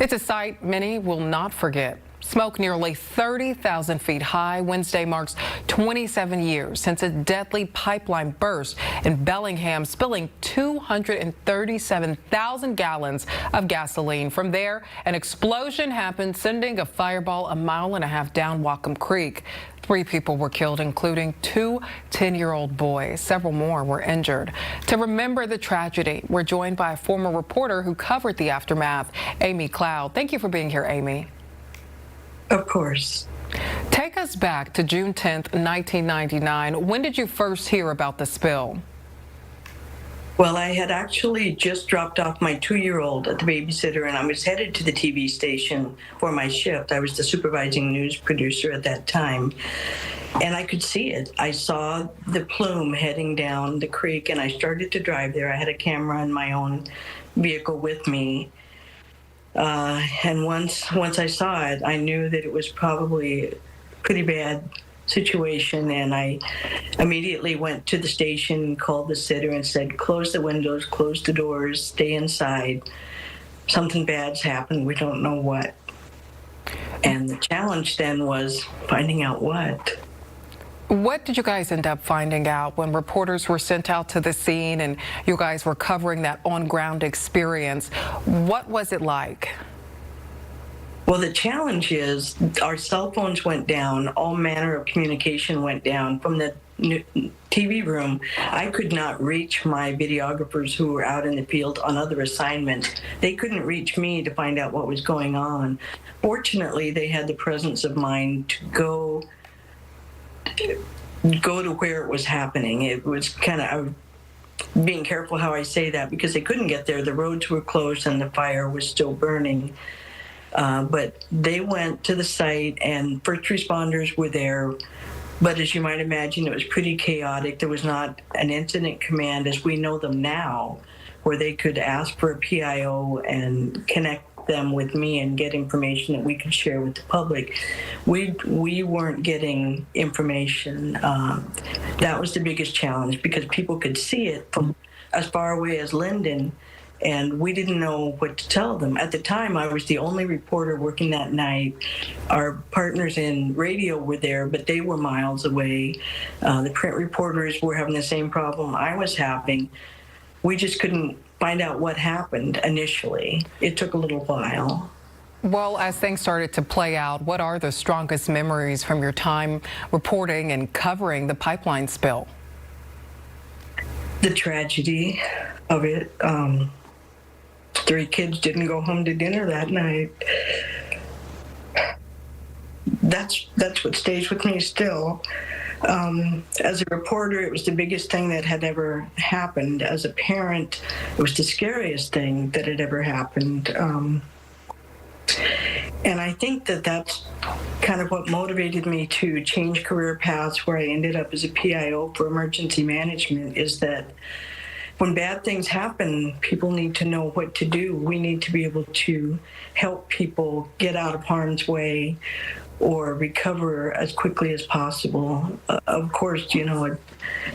It's a sight many will not forget. Smoke nearly 30,000 feet high Wednesday marks 27 years since a deadly pipeline burst in Bellingham, spilling 237,000 gallons of gasoline. From there, an explosion happened, sending a fireball a mile and a half down Whatcom Creek. 3 people were killed, including 2 10-year-old boys. Several more were injured. To remember the tragedy, we're joined by a former reporter who covered the aftermath, Amy Cloud. Thank you for being here, Amy. Of course. Take us back to June 10th, 1999. When did you first hear about the spill? Well, I had actually just dropped off my 2-year-old at the babysitter, and I was headed to the TV station for my shift. I was the supervising news producer at that time, and I could see it. I saw the plume heading down the creek, and I started to drive there. I had a camera in my own vehicle with me. And once I saw it, I knew that it was probably a pretty bad situation, and I immediately went to the station, called the sitter, and said, close the windows, close the doors, stay inside. Something bad's happened, we don't know what. And the challenge then was finding out what. What did you guys end up finding out when reporters were sent out to the scene and you guys were covering that on-ground experience? What was it like? Well, the challenge is our cell phones went down, all manner of communication went down. From the TV room, I could not reach my videographers who were out in the field on other assignments. They couldn't reach me to find out what was going on. Fortunately, they had the presence of mind to go to where it was happening. It was kind of being careful how I say that, because they couldn't get there. The roads were closed and the fire was still burning. But they went to the site and first responders were there. But as you might imagine, it was pretty chaotic. There was not an incident command as we know them now, where they could ask for a PIO and connect them with me and get information that we could share with the public. We weren't getting information. That was the biggest challenge, because people could see it from as far away as Linden, and we didn't know what to tell them. At the time, I was the only reporter working that night. Our partners in radio were there, but they were miles away. The print reporters were having the same problem I was having. We just couldn't find out what happened initially. It took a little while. Well, as things started to play out, what are the strongest memories from your time reporting and covering the pipeline spill? The tragedy of it. 3 kids didn't go home to dinner that night. That's what stays with me still. As a reporter, it was the biggest thing that had ever happened. As a parent, it was the scariest thing that had ever happened. And I think that that's kind of what motivated me to change career paths, where I ended up as a PIO for emergency management, is that when bad things happen, people need to know what to do. We need to be able to help people get out of harm's way or recover as quickly as possible. Of course, you know, it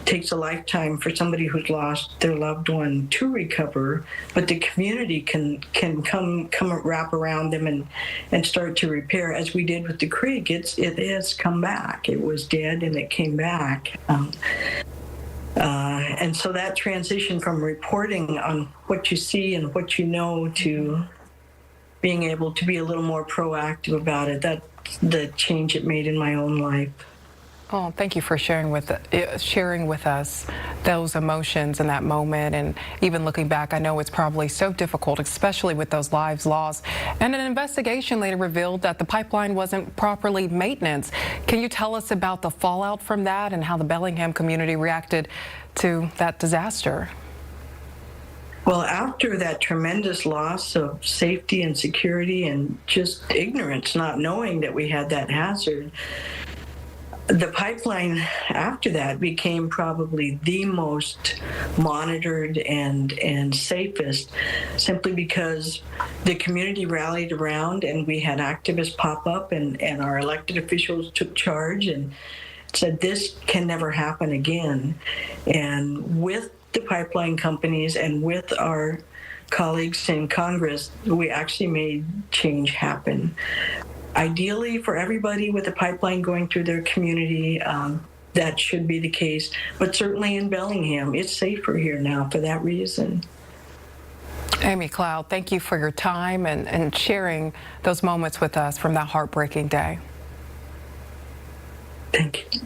takes a lifetime for somebody who's lost their loved one to recover, but the community can come wrap around them and start to repair, as we did with the creek. It has come back. It was dead and it came back. And so that transition from reporting on what you see and what you know to being able to be a little more proactive about it, that's the change it made in my own life. Oh, thank you for sharing with us those emotions in that moment. And even looking back, I know it's probably so difficult, especially with those lives lost. And an investigation later revealed that the pipeline wasn't properly maintenance. Can you tell us about the fallout from that and how the Bellingham community reacted to that disaster? Well, after that tremendous loss of safety and security and just ignorance, not knowing that we had that hazard, the pipeline after that became probably the most monitored and safest, simply because the community rallied around and we had activists pop up and our elected officials took charge and said this can never happen again. And with the pipeline companies and with our colleagues in Congress, we actually made change happen. Ideally, for everybody with a pipeline going through their community, that should be the case. But certainly in Bellingham, it's safer here now for that reason. Amy Cloud, thank you for your time and sharing those moments with us from that heartbreaking day. Thank you.